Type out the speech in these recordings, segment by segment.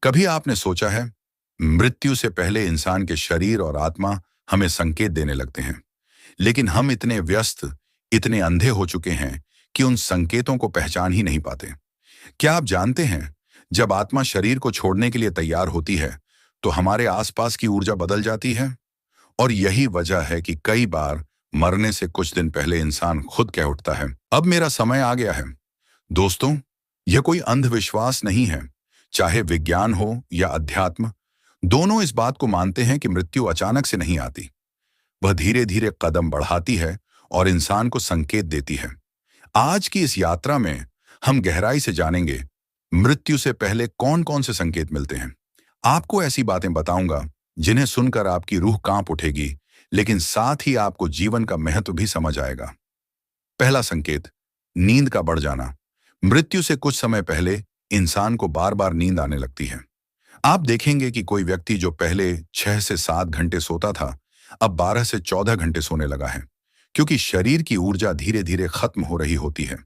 कभी आपने सोचा है, मृत्यु से पहले इंसान के शरीर और आत्मा हमें संकेत देने लगते हैं, लेकिन हम इतने व्यस्त, इतने अंधे हो चुके हैं कि उन संकेतों को पहचान ही नहीं पाते। क्या आप जानते हैं, जब आत्मा शरीर को छोड़ने के लिए तैयार होती है, तो हमारे आसपास की ऊर्जा बदल जाती है। और यही वजह है कि कई बार मरने से कुछ दिन पहले इंसान खुद कह उठता है, अब मेरा समय आ गया है। दोस्तों, यह कोई अंधविश्वास नहीं है। चाहे विज्ञान हो या अध्यात्म, दोनों इस बात को मानते हैं कि मृत्यु अचानक से नहीं आती। वह धीरे धीरे कदम बढ़ाती है और इंसान को संकेत देती है। आज की इस यात्रा में हम गहराई से जानेंगे, मृत्यु से पहले कौन कौन से संकेत मिलते हैं। आपको ऐसी बातें बताऊंगा जिन्हें सुनकर आपकी रूह कांप उठेगी, लेकिन साथ ही आपको जीवन का महत्व भी समझ आएगा। पहला संकेत, नींद का बढ़ जाना। मृत्यु से कुछ समय पहले इंसान को बार बार नींद आने लगती है। आप देखेंगे कि कोई व्यक्ति जो पहले 6 से 7 घंटे सोता था, अब 12 से 14 घंटे सोने लगा है, क्योंकि शरीर की ऊर्जा धीरे धीरे खत्म हो रही होती है।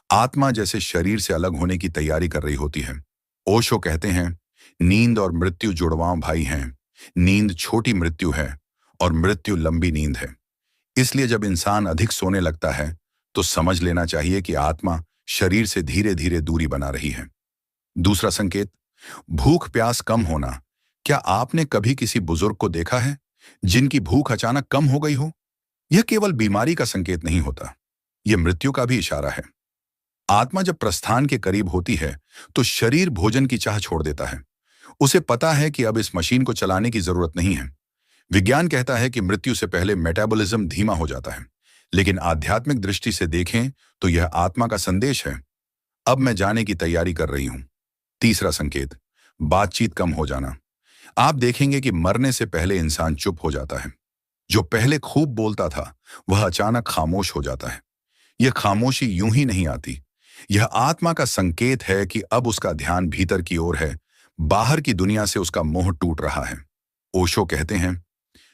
आत्मा जैसे शरीर से अलग होने की तैयारी कर रही होती है। ओशो कहते हैं, नींद और मृत्यु जुड़वां भाई हैं। नींद छोटी मृत्यु है और मृत्यु लंबी नींद है। इसलिए जब इंसान अधिक सोने लगता है, तो समझ लेना चाहिए कि आत्मा शरीर से धीरे धीरे दूरी बना रही है। दूसरा संकेत, भूख प्यास कम होना। क्या आपने कभी किसी बुजुर्ग को देखा है जिनकी भूख अचानक कम हो गई हो? यह केवल बीमारी का संकेत नहीं होता, यह मृत्यु का भी इशारा है। आत्मा जब प्रस्थान के करीब होती है, तो शरीर भोजन की चाह छोड़ देता है। उसे पता है कि अब इस मशीन को चलाने की जरूरत नहीं है। विज्ञान कहता है कि मृत्यु से पहले मेटाबॉलिज्म धीमा हो जाता है, लेकिन आध्यात्मिक दृष्टि से देखें तो यह आत्मा का संदेश है, अब मैं जाने की तैयारी कर रही हूं। तीसरा संकेत, बातचीत कम हो जाना। आप देखेंगे कि मरने से पहले इंसान चुप हो जाता है। जो पहले खूब बोलता था, वह अचानक खामोश हो जाता है। यह खामोशी यूं ही नहीं आती। यह आत्मा का संकेत है कि अब उसका ध्यान भीतर की ओर है, बाहर की दुनिया से उसका मोह टूट रहा है। ओशो कहते हैं,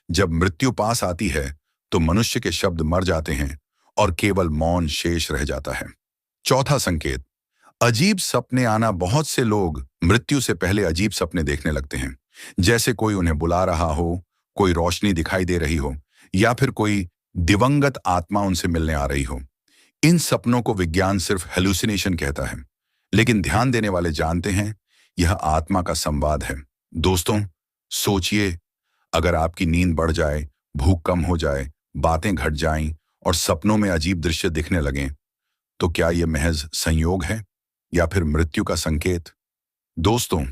जब मृत्यु पास आती है, तो मनुष्य के शब्द मर जाते हैं और केवल मौन शेष रह जाता है। चौथा संकेत, अजीब सपने आना। बहुत से लोग मृत्यु से पहले अजीब सपने देखने लगते हैं, जैसे कोई उन्हें बुला रहा हो, कोई रोशनी दिखाई दे रही हो, या फिर कोई दिवंगत आत्मा उनसे मिलने आ रही हो। इन सपनों को विज्ञान सिर्फ हेलुसिनेशन कहता है, लेकिन ध्यान देने वाले जानते हैं, यह आत्मा का संवाद है। दोस्तों, सोचिए, अगर आपकी नींद बढ़ जाए, भूख कम हो जाए, बातें घट जाएं और सपनों में अजीब दृश्य दिखने लगें, तो क्या यह महज संयोग है या फिर मृत्यु का संकेत? दोस्तों,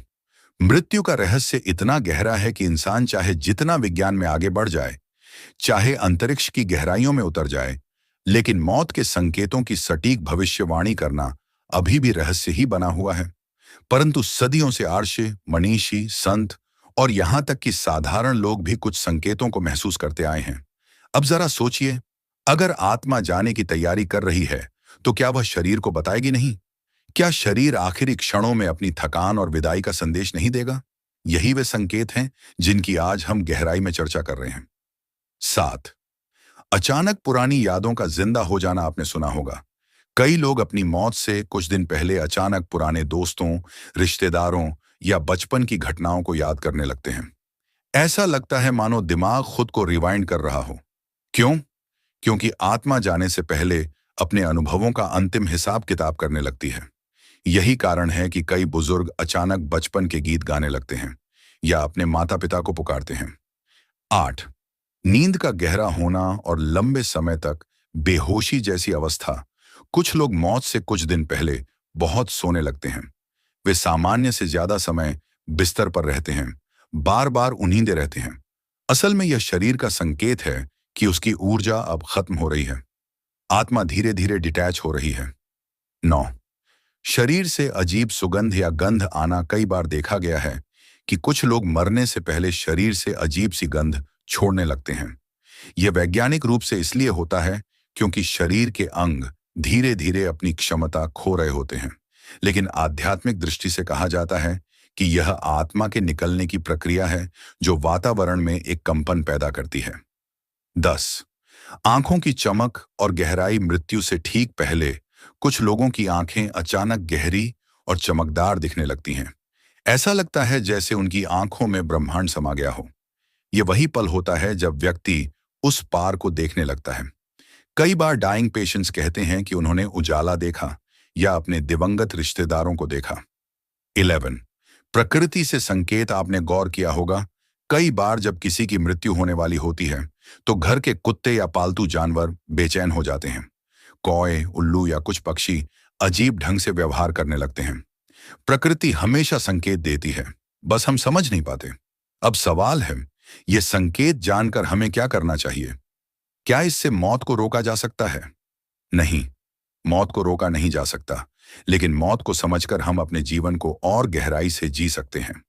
मृत्यु का रहस्य इतना गहरा है कि इंसान चाहे जितना विज्ञान में आगे बढ़ जाए, चाहे अंतरिक्ष की गहराइयों में उतर जाए, लेकिन मौत के संकेतों की सटीक भविष्यवाणी करना अभी भी रहस्य ही बना हुआ है। परंतु सदियों से आर्षे, मनीषी, संत और यहां तक कि साधारण लोग भी कुछ संकेतों को महसूस करते आए हैं। अब जरा सोचिए, अगर आत्मा जाने की तैयारी कर रही है, तो क्या वह शरीर को बताएगी नहीं? क्या शरीर आखिरी क्षणों में अपनी थकान और विदाई का संदेश नहीं देगा? यही वे संकेत हैं जिनकी आज हम गहराई में चर्चा कर रहे हैं। 7, अचानक पुरानी यादों का जिंदा हो जाना। आपने सुना होगा, कई लोग अपनी मौत से कुछ दिन पहले अचानक पुराने दोस्तों, रिश्तेदारों या बचपन की घटनाओं को याद करने लगते हैं। ऐसा लगता है मानो दिमाग खुद को रिवाइंड कर रहा हो। क्यों? क्योंकि आत्मा जाने से पहले अपने अनुभवों का अंतिम हिसाब किताब करने लगती है। यही कारण है कि कई बुजुर्ग अचानक बचपन के गीत गाने लगते हैं या अपने माता पिता को पुकारते हैं। 8, नींद का गहरा होना और लंबे समय तक बेहोशी जैसी अवस्था। कुछ लोग मौत से कुछ दिन पहले बहुत सोने लगते हैं। वे सामान्य से ज्यादा समय बिस्तर पर रहते हैं, बार बार उन्नींदे रहते हैं। असल में यह शरीर का संकेत है कि उसकी ऊर्जा अब खत्म हो रही है, आत्मा धीरे धीरे डिटैच हो रही है। 9, शरीर से अजीब सुगंध या गंध आना। कई बार देखा गया है कि कुछ लोग मरने से पहले शरीर से अजीब सी गंध छोड़ने लगते हैं। यह वैज्ञानिक रूप से इसलिए होता है क्योंकि शरीर के अंग धीरे धीरे अपनी क्षमता खो रहे होते हैं, लेकिन आध्यात्मिक दृष्टि से कहा जाता है कि यह आत्मा के निकलने की प्रक्रिया है, जो वातावरण में एक कंपन पैदा करती है। 10, आंखों की चमक और गहराई। मृत्यु से ठीक पहले कुछ लोगों की आंखें अचानक गहरी और चमकदार दिखने लगती हैं, ऐसा लगता है जैसे उनकी आंखों में ब्रह्मांड समा गया हो। ये वही पल होता है जब व्यक्ति उस पार को देखने लगता है। कई बार डाइंग पेशेंट्स कहते हैं कि उन्होंने उजाला देखा या अपने दिवंगत रिश्तेदारों को देखा। 11 प्रकृति से संकेत आपने गौर किया होगा। कई बार जब किसी की मृत्यु होने वाली होती है तो घर के कुत्ते या पालतू जानवर बेचैन हो जाते हैं। कौए, उल्लू या कुछ पक्षी अजीब ढंग से व्यवहार करने लगते हैं। प्रकृति हमेशा संकेत देती है, बस हम समझ नहीं पाते। अब सवाल है, ये संकेत जानकर हमें क्या करना चाहिए? क्या इससे मौत को रोका जा सकता है? नहीं, मौत को रोका नहीं जा सकता, लेकिन मौत को समझकर हम अपने जीवन को और गहराई से जी सकते हैं।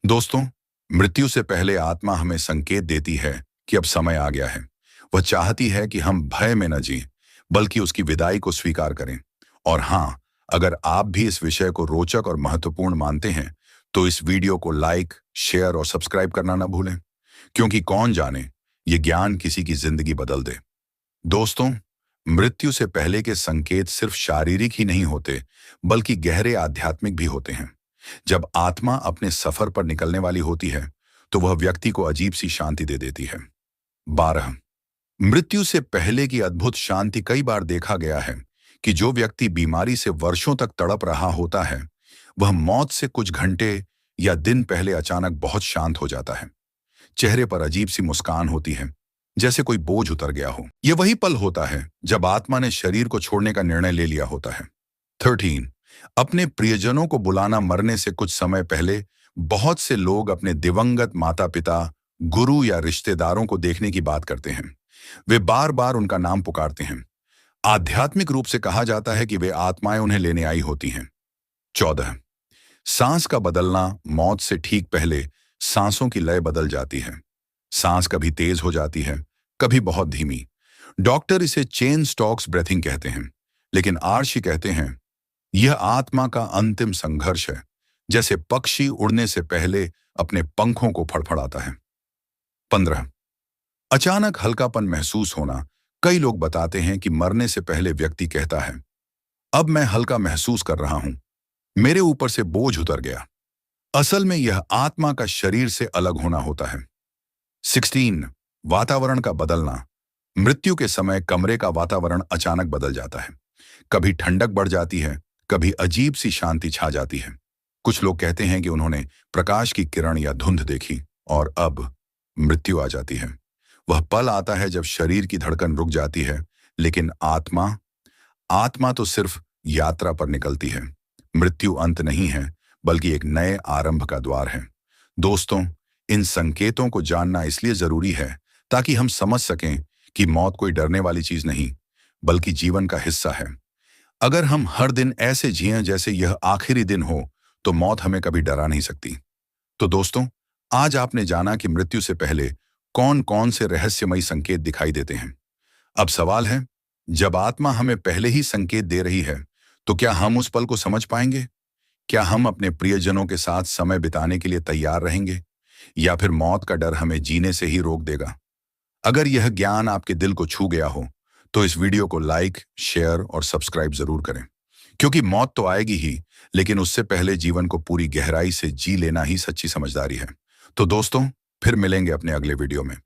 दोस्तों, मृत्यु से पहले आत्मा हमें संकेत देती है कि अब समय आ गया है। वह चाहती है कि हम भय में न जिएं, बल्कि उसकी विदाई को स्वीकार करें। और हाँ, अगर आप भी इस विषय को रोचक और महत्वपूर्ण मानते हैं, तो इस वीडियो को लाइक, शेयर और सब्सक्राइब करना न भूलें, क्योंकि कौन जाने ये ज्ञान किसी की जिंदगी बदल दे। दोस्तों, मृत्यु से पहले के संकेत सिर्फ शारीरिक ही नहीं होते, बल्कि गहरे आध्यात्मिक भी होते हैं। जब आत्मा अपने सफर पर निकलने वाली होती है, तो वह व्यक्ति को अजीब सी शांति दे देती है। 12 मृत्यु से पहले की अद्भुत शांति। कई बार देखा गया है कि जो व्यक्ति बीमारी से वर्षों तक तड़प रहा होता है, वह मौत से कुछ घंटे या दिन पहले अचानक बहुत शांत हो जाता है। चेहरे पर अजीब सी मुस्कान होती है, जैसे कोई बोझ उतर गया हो। यह वही पल होता है जब आत्मा ने शरीर को छोड़ने का निर्णय ले लिया होता है। 13 अपने प्रियजनों को बुलाना। मरने से कुछ समय पहले बहुत से लोग अपने दिवंगत माता पिता, गुरु या रिश्तेदारों को देखने की बात करते हैं। वे बार बार उनका नाम पुकारते हैं। आध्यात्मिक रूप से कहा जाता है कि वे आत्माएं उन्हें लेने आई होती हैं। 14 सांस का बदलना। मौत से ठीक पहले सांसों की लय बदल जाती है। सांस कभी तेज हो जाती है, कभी बहुत धीमी। डॉक्टर इसे चेन स्टॉक्स ब्रेथिंग कहते हैं, लेकिन आर्षि कहते हैं यह आत्मा का अंतिम संघर्ष है, जैसे पक्षी उड़ने से पहले अपने पंखों को फड़फड़ाता है। 15 अचानक हल्कापन महसूस होना। कई लोग बताते हैं कि मरने से पहले व्यक्ति कहता है, अब मैं हल्का महसूस कर रहा हूं, मेरे ऊपर से बोझ उतर गया। असल में यह आत्मा का शरीर से अलग होना होता है। 16 वातावरण का बदलना। मृत्यु के समय कमरे का वातावरण अचानक बदल जाता है। कभी ठंडक बढ़ जाती है, कभी अजीब सी शांति छा जाती है। कुछ लोग कहते हैं कि उन्होंने प्रकाश की किरण या धुंध देखी और अब मृत्यु आ जाती है। वह पल आता है जब शरीर की धड़कन रुक जाती है, लेकिन आत्मा तो सिर्फ यात्रा पर निकलती है। मृत्यु अंत नहीं है, बल्कि एक नए आरंभ का द्वार है। दोस्तों, इन संकेतों को जानना इसलिए जरूरी है ताकि हम समझ सकें कि मौत कोई डरने वाली चीज नहीं, बल्कि जीवन का हिस्सा है। अगर हम हर दिन ऐसे जिएं जैसे यह आखिरी दिन हो, तो मौत हमें कभी डरा नहीं सकती। तो दोस्तों, आज आपने जाना कि मृत्यु से पहले कौन कौन से रहस्यमयी संकेत दिखाई देते हैं। अब सवाल है, जब आत्मा हमें पहले ही संकेत दे रही है, तो क्या हम उस पल को समझ पाएंगे? क्या हम अपने प्रियजनों के साथ समय बिताने के लिए तैयार रहेंगे, या फिर मौत का डर हमें जीने से ही रोक देगा? अगर यह ज्ञान आपके दिल को छू गया हो, तो इस वीडियो को लाइक, शेयर और सब्सक्राइब जरूर करें, क्योंकि मौत तो आएगी ही, लेकिन उससे पहले जीवन को पूरी गहराई से जी लेना ही सच्ची समझदारी है। तो दोस्तों, फिर मिलेंगे अपने अगले वीडियो में।